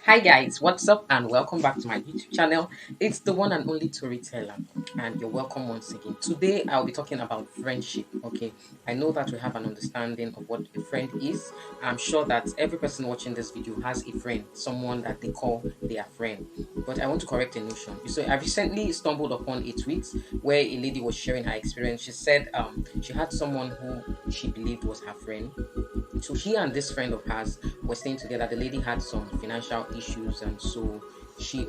Hi guys, what's up and welcome back to my YouTube channel. It's the one and only Tory and you're welcome once again. Today I'll be talking about friendship. Okay, I know that we have an understanding of what a friend is. I'm sure that every person watching this video has a friend, someone that they call their friend. But I want to correct a notion. So I recently stumbled upon a tweet where a lady was sharing her experience. She said she had someone who she believed was her friend. So she and this friend of hers were staying together. The lady had some financial issues, and so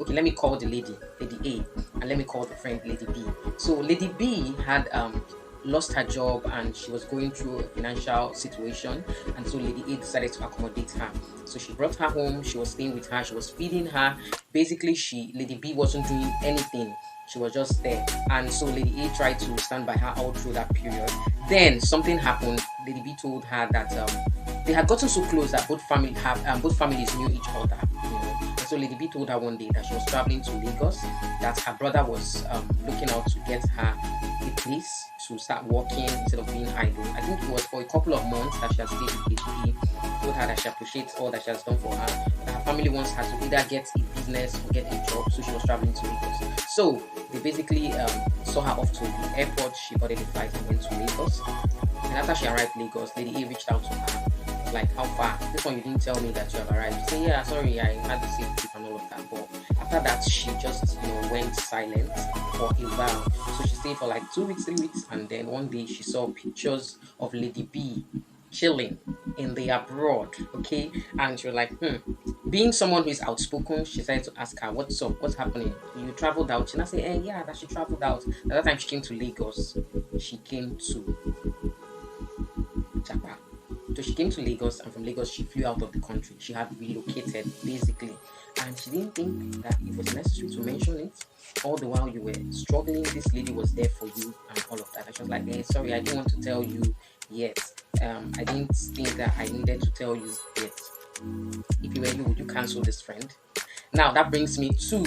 let me call the lady A, and let me call the friend lady B. So lady B had lost her job and she was going through a financial situation, and so lady A decided to accommodate her. So she brought her home, she was staying with her, she was feeding her. Basically, lady B wasn't doing anything. She was just there, and so lady A tried to stand by her all through that period. Then something happened. Lady B told her that they had gotten so close that both families knew each other. And so Lady B told her one day that she was traveling to Lagos, that her brother was looking out to get her a place to start working instead of being idle. I think it was for a couple of months that she had stayed with Lady B. Told her that she appreciates all that she has done for her. That her family wants her to either get a business or get a job, so she was traveling to Lagos. So they basically saw her off to the airport. She boarded a flight and went to Lagos. And after she arrived in Lagos, Lady A reached out to her. Like, how far? This one you didn't tell me that you have arrived. She said, yeah, sorry, I had the same trip and all of that. But after that, she just, went silent for a while. So she stayed for like 2 weeks, 3 weeks, and then one day she saw pictures of Lady B chilling in the abroad. Okay, and she was like, Being someone who is outspoken, she decided to ask her, what's up? What's happening? You traveled out? She now said, yeah, that she traveled out. At that time she came to Lagos. She came to Japan. So she came to Lagos, and from Lagos she flew out of the country. She had relocated basically, and she didn't think that it was necessary to mention it. All the while you were struggling, this lady was there for you and all of that. And she was like, sorry, I didn't want to tell you yet. I didn't think that I needed to tell you yet. If you were you, would you cancel this friend? Now that brings me to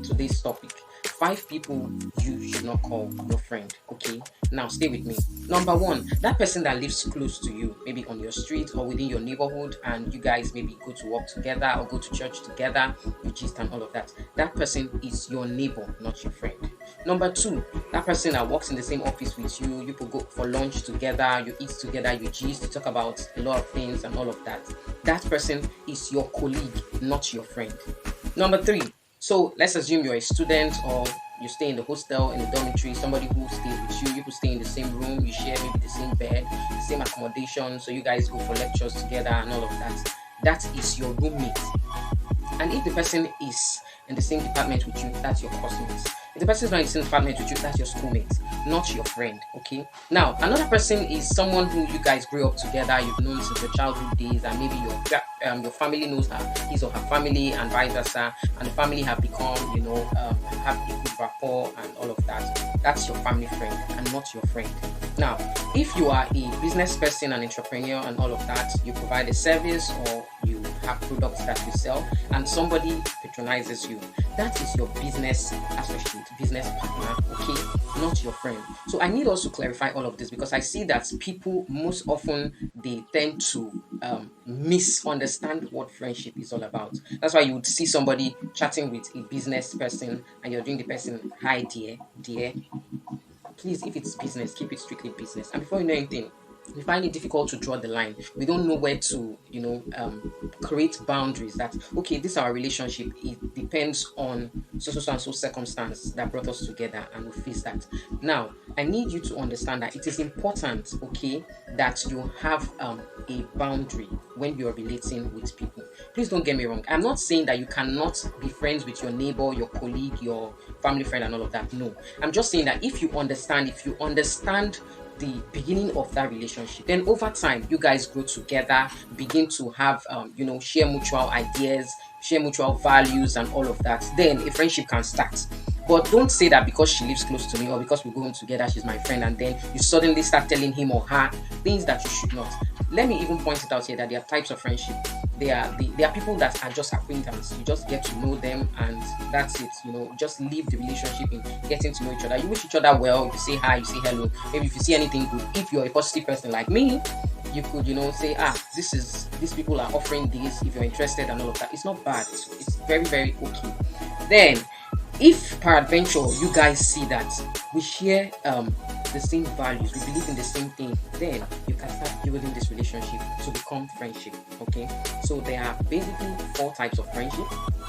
today's topic. 5 people you should not call your friend. Okay, now stay with me. Number 1, that person that lives close to you, maybe on your street or within your neighborhood, and you guys maybe go to work together or go to church together, you gist and all of that. That person is your neighbor, not your friend. Number 2, that person that works in the same office with you, you could go for lunch together, you eat together, you gist, you talk about a lot of things and all of that. That person is your colleague, not your friend. Number 3, so let's assume you're a student or you stay in the hostel, in the dormitory, somebody who stays with you, you could stay in the same room, you share maybe the same bed, the same accommodation, so you guys go for lectures together and all of that. That is your roommate. And if the person is in the same department with you, that's your classmate. If the person is not in the same department with you, that's your schoolmate, not your friend. Okay. Now, another person is someone who you guys grew up together, you've known since your childhood days, and maybe your family knows his or her family, and vice versa, and the family have become, have a good rapport and all of that. That's your family friend and not your friend. Now, if you are a business person, an entrepreneur, and all of that, you provide a service or you have products that you sell, and somebody patronizes you, that is your business associate, business partner, okay, not your friend. So I need also clarify all of this, because I see that people most often they tend to misunderstand what friendship is all about. That's why you would see somebody chatting with a business person and you're doing the person, hi dear. Please, if it's business, keep it strictly business. And before you know anything, we find it difficult to draw the line. We don't know where to, create boundaries that, okay, this is our relationship. It depends on so and so circumstance that brought us together, and we face that. Now, I need you to understand that it is important, okay, that you have a boundary when you're relating with people. Please don't get me wrong. I'm not saying that you cannot be friends with your neighbor, your colleague, your family friend, and all of that. No, I'm just saying that if you understand the beginning of that relationship, then over time you guys grow together, begin to have share mutual ideas, share mutual values and all of that, then a friendship can start. But don't say that because she lives close to me or because we're going together she's my friend, and then you suddenly start telling him or her things that you should not. Let me even point it out here that there are types of friendship. There are people that are just acquaintance. You just get to know them and that's it. Just leave the relationship in getting to know each other. You wish each other well. You say hi, you say hello. Maybe if you see anything good, if you're a positive person like me, you could, say, these people are offering this, if you're interested and all of that. It's not bad. It's very, very okay. Then, if peradventure you guys see that we share the same values, we believe in the same thing, then you can start building this relationship to become friendship. Okay, so there are basically 4 types of friendship.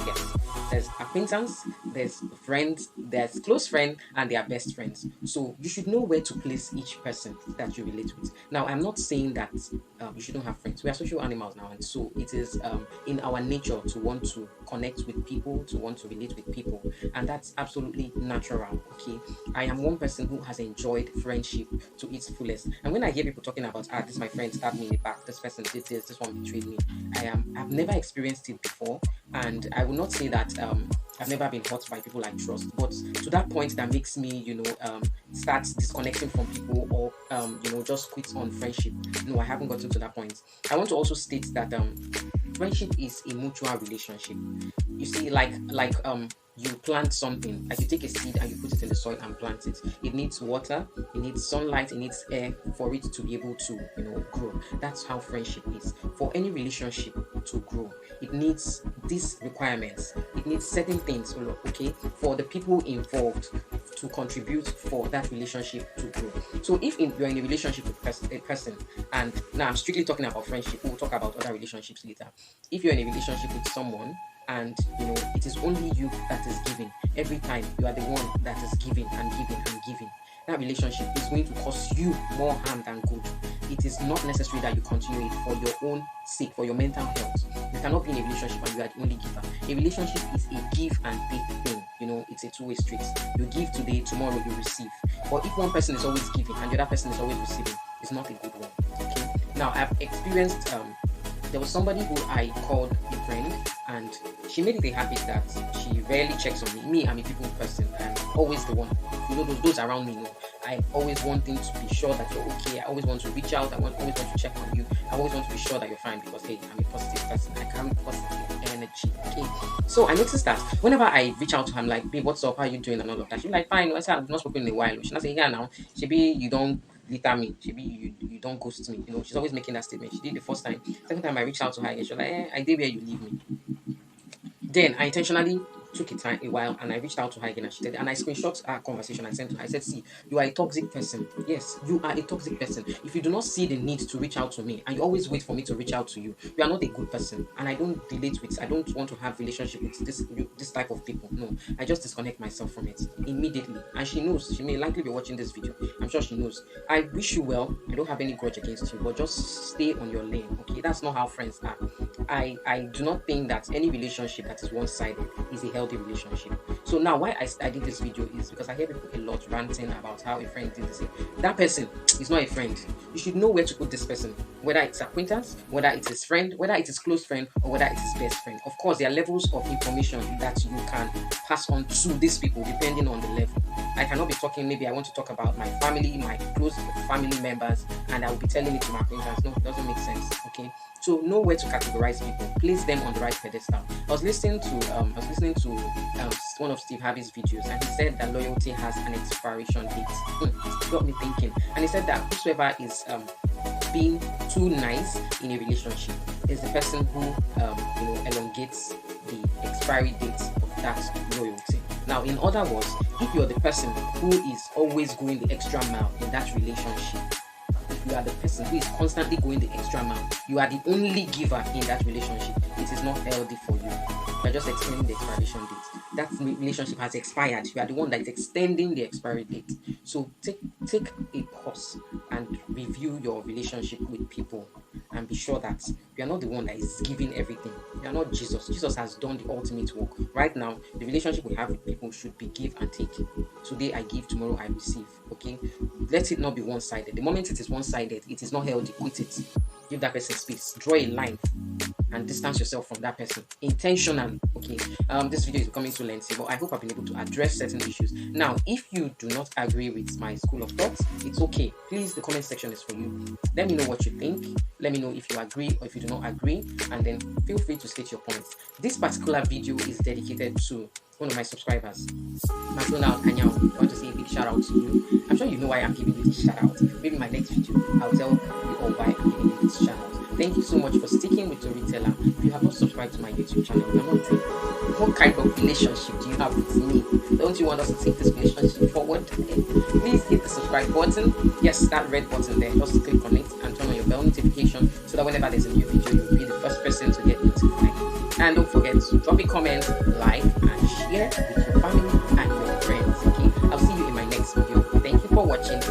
Yes, there's acquaintance, there's friends, there's close friend, and they are best friends. So you should know where to place each person that you relate with. Now, I'm not saying that you shouldn't have friends. We are social animals now, and so it is in our nature to want to connect with people, to want to relate with people, and that's absolutely natural. Okay, I am one person who has enjoyed friendship to its fullest, and when I hear people talking about, this my friend stabbed me in the back, this person did this one betrayed me, I've never experienced it before, and I will not say that I've never been hurt by people I trust, but to that point that makes me, start disconnecting from people, or just quit on friendship. No, I haven't gotten to that point. I want to also state that friendship is a mutual relationship. You see, like you plant something, like you take a seed and you put it in the soil and plant it. It needs water, it needs sunlight, it needs air for it to be able to grow. That's how friendship is. For any relationship to grow, it needs these requirements, it needs certain things, okay, for the people involved to contribute for that relationship to grow. So if you're in a relationship with a person, and now I'm strictly talking about friendship, we'll talk about other relationships later. If you're in a relationship with someone, and it is only you that is giving every time, you are the one that is giving and giving and giving, that relationship is going to cause you more harm than good. It is not necessary that you continue it for your own sake, for your mental health. You cannot be in a relationship and you are the only giver. A relationship is a give and take thing. It's a two-way street. You give today, tomorrow you receive. But if one person is always giving and the other person is always receiving, it's not a good one. Okay. Now, I've experienced there was somebody who I called a friend, and she made it a habit that she rarely checks on me. Me, I'm a people person. I'm always the one. Those around me know. I always wanting to be sure that you're okay. I always want to reach out. I always want to check on you. I always want to be sure that you're fine, because hey, I'm a positive person. I carry positive energy. Okay. So I noticed that whenever I reach out to her, I'm like, babe, what's up? How are you doing? And all of that. She's like, fine. I said, I've not spoken in a while. She's not saying, yeah, now. Shebi, you don't litter me. Shebi, you don't ghost me. She's always making that statement. She did the first time. Second time I reached out to her, she's like, I did where you leave me. Then I intentionally took a while, and I reached out to her again, and she said, and I screenshot our conversation. I sent to her. I said, see, you are a toxic person. Yes, you are a toxic person. If you do not see the need to reach out to me, and you always wait for me to reach out to you, you are not a good person. And I don't relate with, I don't want to have relationship with this type of people. No, I just disconnect myself from it immediately. And she knows. She may likely be watching this video. I'm sure she knows. I wish you well. I don't have any grudge against you, but just stay on your lane. Okay, that's not how friends are. I do not think that any relationship that is one-sided is a healthy relationship. So now, why I did this video is because I hear people a lot ranting about how a friend did this. That person is not a friend. You should know where to put this person, whether it's acquaintance, whether it is friend, whether it is close friend, or whether it is best friend. Of course, there are levels of information that you can pass on to these people depending on the level. I cannot be talking, maybe I want to talk about my family, my close family members, and I will be telling it to my acquaintance. No, it doesn't make sense. Okay. So know where to categorize people, place them on the right pedestal. I was listening to one of Steve Harvey's videos, and he said that loyalty has an expiration date. It got me thinking. And he said that whosoever is being too nice in a relationship is the person who elongates the expiry date of that loyalty. Now, in other words, if you're the person who is always going the extra mile in that relationship, if you are the person who is constantly going the extra mile, you are the only giver in that relationship, it is not healthy for you. You are just extending the expiration date. That relationship has expired. You are the one that is extending the expiry date. So take a pause and review your relationship with people, and be sure that you are not the one that is giving everything. You are not Jesus. Jesus has done the ultimate work. Right now, the relationship we have with people should be give and take. Today I give, tomorrow I receive. Okay? Let it not be one-sided. The moment it is one-sided, it is not healthy. Quit it. Give that person space. Draw a line and distance yourself from that person intentionally. Okay, this video is becoming too lengthy, but I hope I've been able to address certain issues. Now, if you do not agree with my school of thoughts, it's okay. Please, the comment section is for you. Let me know what you think. Let me know if you agree or if you do not agree, and then feel free to state your points. This particular video is dedicated to one of my subscribers. Matona Kanyao, I want to say a big shout out to you. I'm sure you know why I'm giving you this shout out. Maybe in my next video, I'll tell you all why I'm giving you this shout out. Thank you so much for sticking with Tory Teller. If you have not subscribed to my YouTube channel, you're not doing. What kind of relationship do you have with me? Don't you want us to take this relationship forward? Please hit the subscribe button. Yes, that red button there. Just click on it and turn on your bell notification so that whenever there's a new video, you'll be the first person to get notified. And don't forget to drop a comment, like, and share with your family and your friends. Okay, I'll see you in my next video. Thank you for watching.